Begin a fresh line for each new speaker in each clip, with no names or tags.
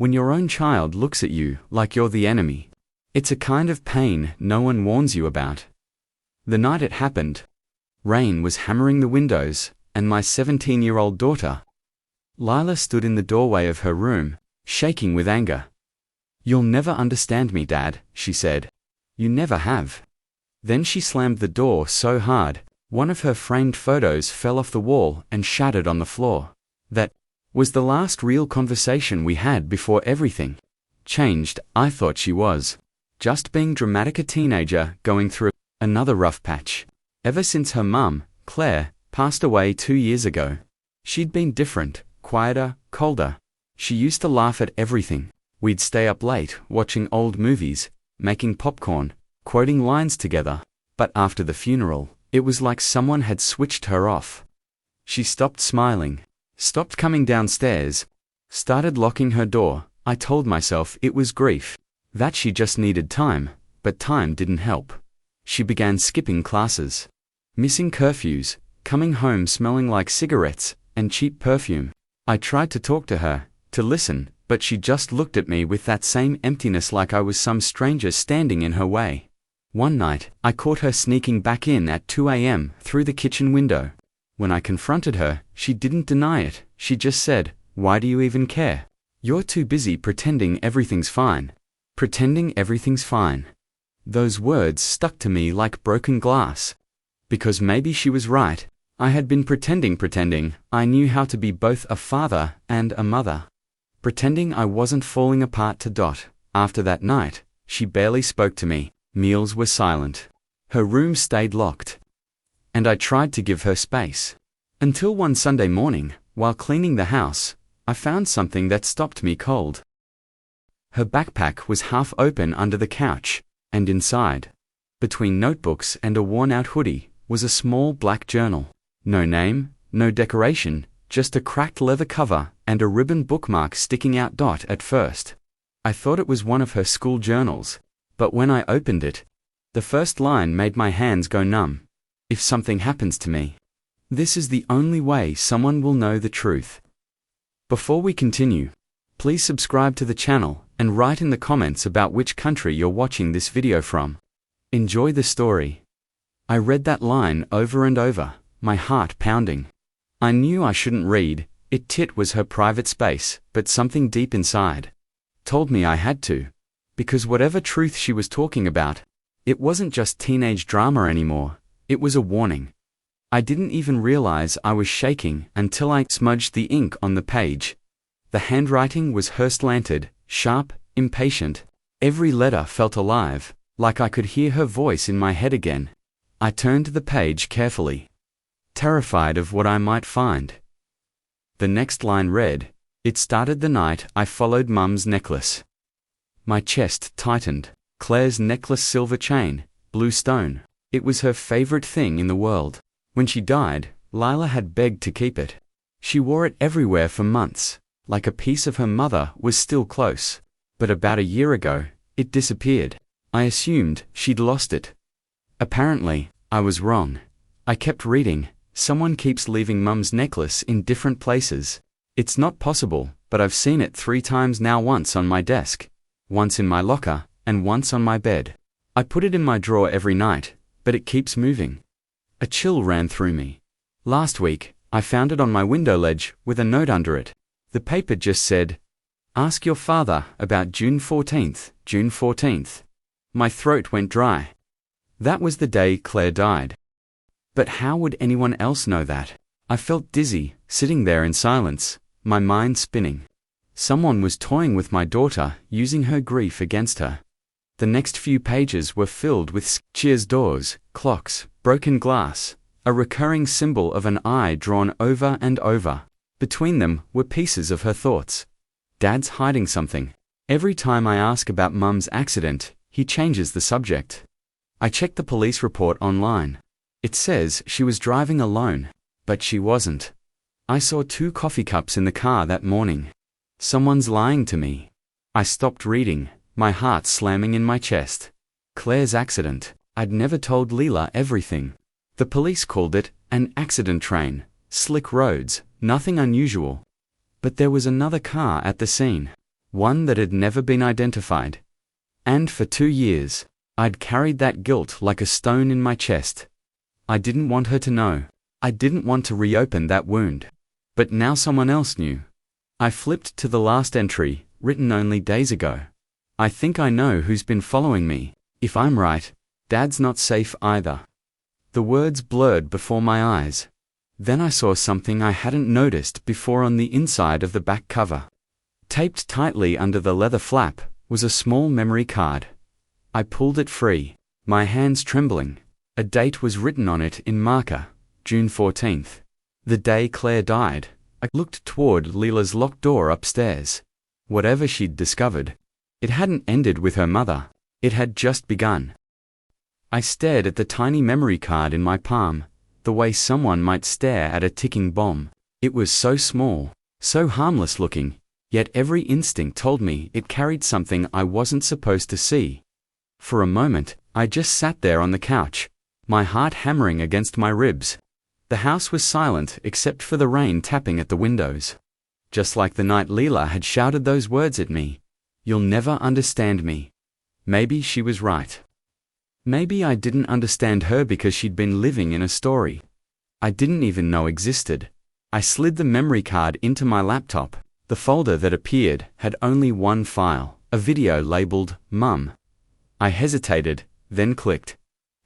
When your own child looks at you like you're the enemy. It's a kind of pain no one warns you about. The night it happened, rain was hammering the windows, and my 17-year-old daughter, Lila, stood in the doorway of her room, shaking with anger. "You'll never understand me, Dad," she said. "You never have." Then she slammed the door so hard, one of her framed photos fell off the wall and shattered on the floor. That was the last real conversation we had before everything changed. I thought she was just being dramatic, a teenager going through another rough patch. Ever since her mum, Claire, passed away 2 years ago, she'd been different, quieter, colder. She used to laugh at everything. We'd stay up late, watching old movies, making popcorn, quoting lines together. But after the funeral, it was like someone had switched her off. She stopped smiling, stopped coming downstairs, started locking her door. I told myself it was grief, that she just needed time, but time didn't help. She began skipping classes, missing curfews, coming home smelling like cigarettes and cheap perfume. I tried to talk to her, to listen, but she just looked at me with that same emptiness, like I was some stranger standing in her way. One night, I caught her sneaking back in at 2 a.m. through the kitchen window. When I confronted her, she didn't deny it. She just said, "Why do you even care? You're too busy pretending everything's fine." Pretending everything's fine. Those words stuck to me like broken glass. Because maybe she was right. I had been pretending. I knew how to be both a father and a mother. Pretending I wasn't falling apart to Dot. After that night, she barely spoke to me. Meals were silent. Her room stayed locked. And I tried to give her space. Until one Sunday morning, while cleaning the house, I found something that stopped me cold. Her backpack was half open under the couch, and inside, between notebooks and a worn-out hoodie, was a small black journal. No name, no decoration, just a cracked leather cover and a ribbon bookmark sticking out. At first, I thought it was one of her school journals, but when I opened it, the first line made my hands go numb. "If something happens to me, this is the only way someone will know the truth." Before we continue, please subscribe to the channel and write in the comments about which country you're watching this video from. Enjoy the story. I read that line over and over, my heart pounding. I knew I shouldn't read it. It was her private space, but something deep inside told me I had to. Because whatever truth she was talking about, it wasn't just teenage drama anymore. It was a warning. I didn't even realize I was shaking until I smudged the ink on the page. The handwriting was her-slanted, sharp, impatient. Every letter felt alive, like I could hear her voice in my head again. I turned the page carefully, terrified of what I might find. The next line read, "It started the night I followed Mum's necklace." My chest tightened. Claire's necklace, silver chain, blue stone. It was her favorite thing in the world. When she died, Lila had begged to keep it. She wore it everywhere for months, like a piece of her mother was still close. But about a year ago, it disappeared. I assumed she'd lost it. Apparently, I was wrong. I kept reading. Someone keeps leaving Mum's necklace in different places. It's not possible, but I've seen it 3 times now, once on my desk, once in my locker, and once on my bed. I put it in my drawer every night, but it keeps moving. A chill ran through me. Last week, I found it on my window ledge with a note under it. The paper just said, "Ask your father about June 14th, June 14th. My throat went dry. That was the day Claire died. But how would anyone else know that? I felt dizzy, sitting there in silence, my mind spinning. Someone was toying with my daughter, using her grief against her. The next few pages were filled with cheers, doors, clocks, broken glass, a recurring symbol of an eye drawn over and over. Between them were pieces of her thoughts. Dad's hiding something. Every time I ask about Mum's accident, he changes the subject. I checked the police report online. It says she was driving alone, but she wasn't. I saw 2 coffee cups in the car that morning. Someone's lying to me. I stopped reading, my heart slamming in my chest. Claire's accident. I'd never told Lila everything. The police called it an accident train, slick roads, nothing unusual. But there was another car at the scene. one that had never been identified. And for 2 years, I'd carried that guilt like a stone in my chest. I didn't want her to know. I didn't want to reopen that wound. But now someone else knew. I flipped to the last entry, written only days ago. I think I know who's been following me. If I'm right, Dad's not safe either. The words blurred before my eyes. Then I saw something I hadn't noticed before on the inside of the back cover. Taped tightly under the leather flap was a small memory card. I pulled it free, my hands trembling. A date was written on it in marker, June 14th. The day Claire died. I looked toward Leela's locked door upstairs. Whatever she'd discovered, it hadn't ended with her mother. It had just begun. I stared at the tiny memory card in my palm, the way someone might stare at a ticking bomb. It was so small, so harmless looking, yet every instinct told me it carried something I wasn't supposed to see. For a moment, I just sat there on the couch, my heart hammering against my ribs. The house was silent except for the rain tapping at the windows. Just like the night Leela had shouted those words at me. You'll never understand me. Maybe she was right. Maybe I didn't understand her because she'd been living in a story I didn't even know existed. I slid the memory card into my laptop. The folder that appeared had only one file, a video labeled Mum. I hesitated, then clicked.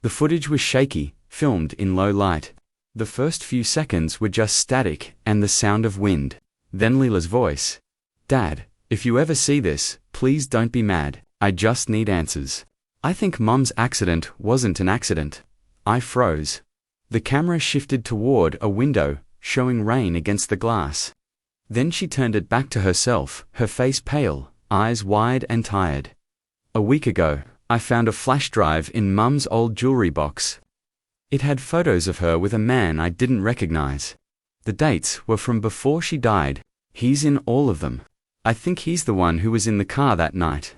The footage was shaky, filmed in low light. The first few seconds were just static and the sound of wind. Then Leela's voice. Dad, if you ever see this, please don't be mad. I just need answers. I think Mum's accident wasn't an accident. I froze. The camera shifted toward a window, showing rain against the glass. Then she turned it back to herself, her face pale, eyes wide and tired. A week ago, I found a flash drive in Mum's old jewelry box. It had photos of her with a man I didn't recognize. The dates were from before she died. He's in all of them. I think he's the one who was in the car that night.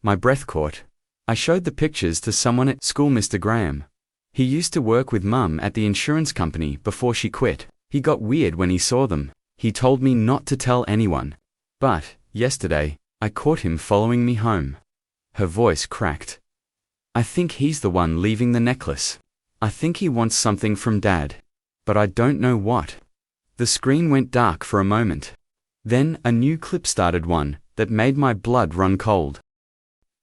My breath caught. I showed the pictures to someone at school, Mr. Graham. He used to work with Mum at the insurance company before she quit. He got weird when he saw them. He told me not to tell anyone. But, yesterday, I caught him following me home. Her voice cracked. I think he's the one leaving the necklace. I think he wants something from Dad. But I don't know what. The screen went dark for a moment. Then a new clip started, one that made my blood run cold.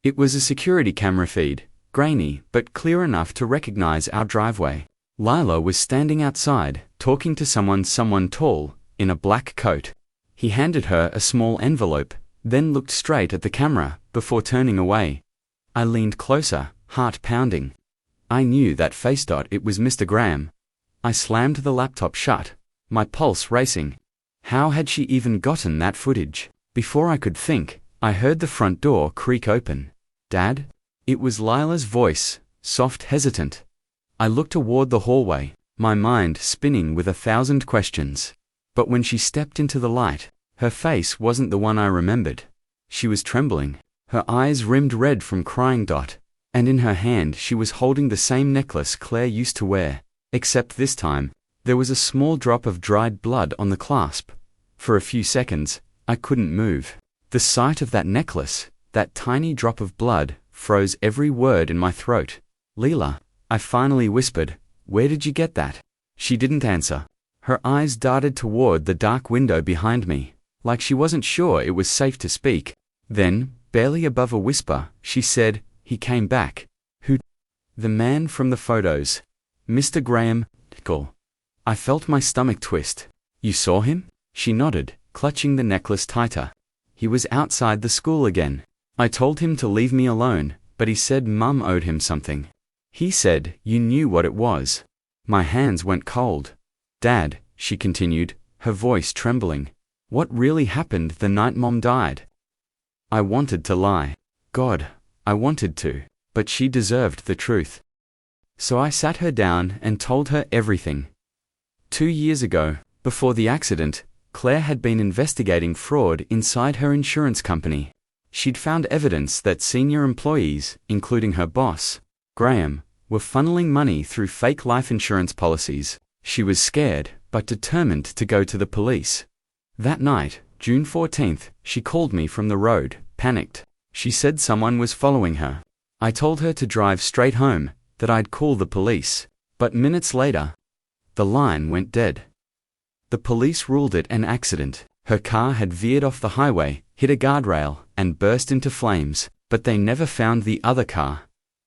It was a security camera feed, grainy but clear enough to recognize our driveway. Lila was standing outside, talking to someone tall, in a black coat. He handed her a small envelope, then looked straight at the camera, before turning away. I leaned closer, heart pounding. I knew that face. It was Mr. Graham. I slammed the laptop shut, my pulse racing. How had she even gotten that footage? Before I could think, I heard the front door creak open. Dad? It was Lila's voice, soft, hesitant. I looked toward the hallway, my mind spinning with 1,000 questions. But when she stepped into the light, her face wasn't the one I remembered. She was trembling, her eyes rimmed red from crying. And in her hand she was holding the same necklace Claire used to wear, except this time, there was a small drop of dried blood on the clasp. For a few seconds, I couldn't move. The sight of that necklace, that tiny drop of blood, froze every word in my throat. Leela, I finally whispered, where did you get that? She didn't answer. Her eyes darted toward the dark window behind me, like she wasn't sure it was safe to speak. Then, barely above a whisper, she said, he came back. Who? The man from the photos. Mr. Graham. I felt my stomach twist. You saw him? She nodded, clutching the necklace tighter. He was outside the school again. I told him to leave me alone, but he said Mum owed him something. He said you knew what it was. My hands went cold. Dad, she continued, her voice trembling. What really happened the night Mom died? I wanted to lie. God, I wanted to, but she deserved the truth. So I sat her down and told her everything. 2 years ago, before the accident, Claire had been investigating fraud inside her insurance company. She'd found evidence that senior employees, including her boss, Graham, were funneling money through fake life insurance policies. She was scared, but determined to go to the police. That night, June 14th, she called me from the road, panicked. She said someone was following her. I told her to drive straight home, that I'd call the police. But minutes later, the line went dead. The police ruled it an accident. Her car had veered off the highway, hit a guardrail, and burst into flames, but they never found the other car.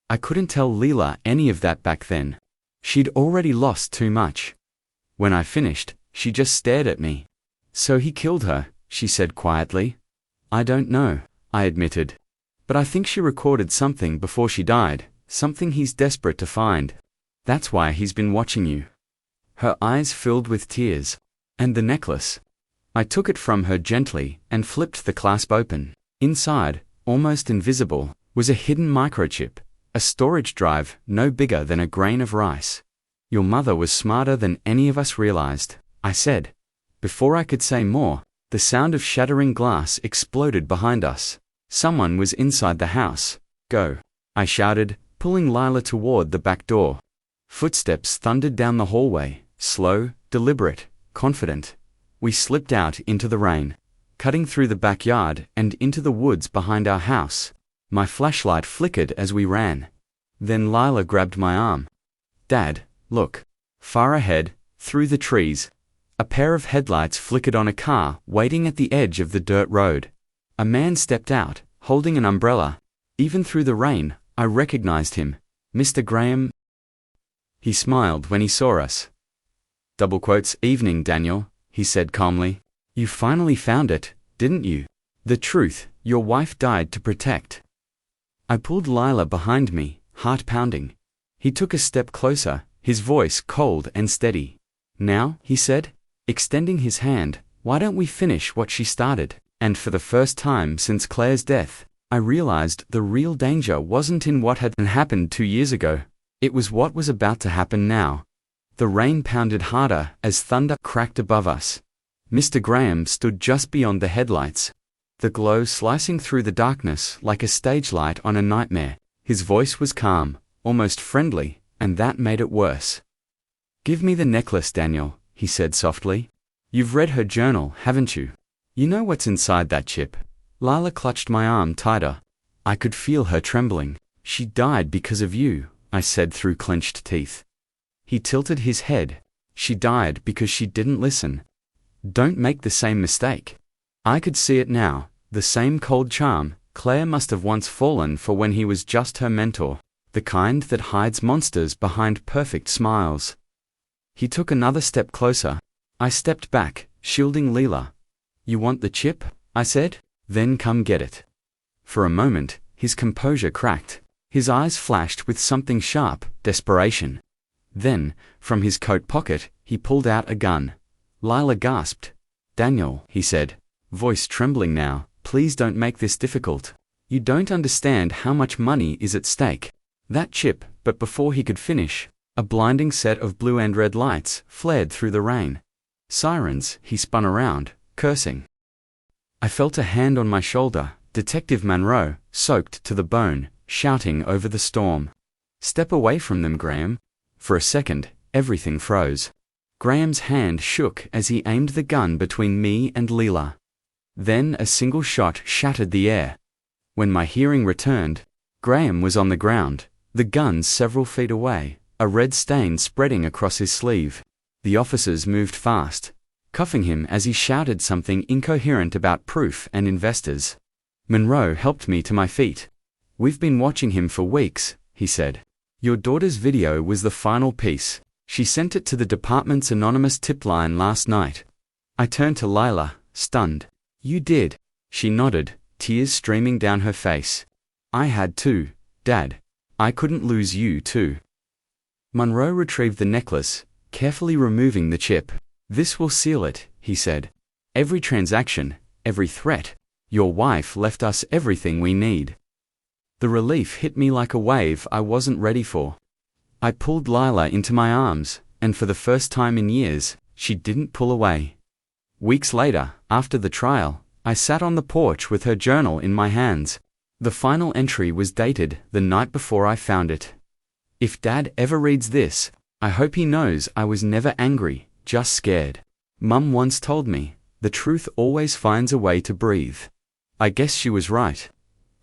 I couldn't tell Leela any of that back then. She'd already lost too much. When I finished, she just stared at me. So he killed her, she said quietly. I don't know, I admitted. But I think she recorded something before she died, something he's desperate to find. That's why he's been watching you. Her eyes filled with tears. And the necklace. I took it from her gently and flipped the clasp open. Inside, almost invisible, was a hidden microchip, a storage drive no bigger than a grain of rice. Your mother was smarter than any of us realized, I said. Before I could say more, the sound of shattering glass exploded behind us. Someone was inside the house. Go, I shouted, pulling Lila toward the back door. Footsteps thundered down the hallway, slow, deliberate, confident. We slipped out into the rain, cutting through the backyard and into the woods behind our house. My flashlight flickered as we ran. Then Lila grabbed my arm. Dad, look. Far ahead, through the trees, a pair of headlights flickered on a car waiting at the edge of the dirt road. A man stepped out, holding an umbrella. Even through the rain, I recognized him. Mr. Graham. He smiled when he saw us. "Evening, Daniel," he said calmly. "You finally found it, didn't you? The truth your wife died to protect." I pulled Lila behind me, heart pounding. He took a step closer, his voice cold and steady. "Now," he said, extending his hand, "why don't we finish what she started?" And for the first time since Claire's death, I realized the real danger wasn't in what had happened 2 years ago. It was what was about to happen now. The rain pounded harder as thunder cracked above us. Mr. Graham stood just beyond the headlights, the glow slicing through the darkness like a stage light on a nightmare. His voice was calm, almost friendly, and that made it worse. "Give me the necklace, Daniel," he said softly. "You've read her journal, haven't you? You know what's inside that chip." Lila clutched my arm tighter. I could feel her trembling. "She died because of you," I said through clenched teeth. He tilted his head. "She died because she didn't listen. Don't make the same mistake." I could see it now, the same cold charm Claire must have once fallen for when he was just her mentor, the kind that hides monsters behind perfect smiles. He took another step closer. I stepped back, shielding Leela. "You want the chip?" I said. "Then come get it." For a moment, his composure cracked. His eyes flashed with something sharp, desperation. Then, from his coat pocket, he pulled out a gun. Lila gasped. "Daniel," he said, voice trembling now, "please don't make this difficult. You don't understand how much money is at stake." That chip, but before he could finish, a blinding set of blue and red lights flared through the rain. Sirens, he spun around, cursing. I felt a hand on my shoulder, Detective Monroe, soaked to the bone, shouting over the storm. "Step away from them, Graham." For a second, everything froze. Graham's hand shook as he aimed the gun between me and Leela. Then a single shot shattered the air. When my hearing returned, Graham was on the ground, the gun several feet away, a red stain spreading across his sleeve. The officers moved fast, cuffing him as he shouted something incoherent about proof and investors. Monroe helped me to my feet. "We've been watching him for weeks," he said. "Your daughter's video was the final piece. She sent it to the department's anonymous tip line last night." I turned to Lila, stunned. "You did?" She nodded, tears streaming down her face. "I had to, Dad. I couldn't lose you too." Monroe retrieved the necklace, carefully removing the chip. "This will seal it," he said. "Every transaction, every threat. Your wife left us everything we need." The relief hit me like a wave I wasn't ready for. I pulled Lila into my arms, and for the first time in years, she didn't pull away. Weeks later, after the trial, I sat on the porch with her journal in my hands. The final entry was dated the night before I found it. "If Dad ever reads this, I hope he knows I was never angry, just scared. Mum once told me, the truth always finds a way to breathe. I guess she was right.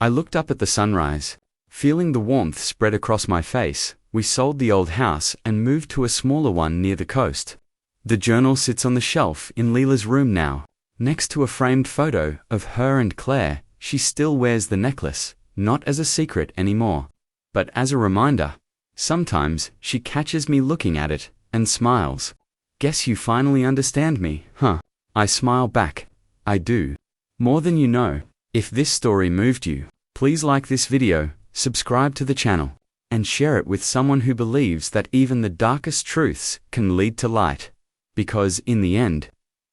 I looked up at the sunrise. Feeling the warmth spread across my face, we sold the old house and moved to a smaller one near the coast. The journal sits on the shelf in Leela's room now. Next to a framed photo of her and Claire, she still wears the necklace, not as a secret anymore, but as a reminder. Sometimes she catches me looking at it and smiles. Guess you finally understand me, huh? I smile back. I do. More than you know. If this story moved you, please like this video, subscribe to the channel, and share it with someone who believes that even the darkest truths can lead to light. Because in the end,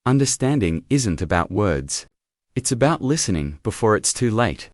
understanding isn't about words. It's about listening before it's too late.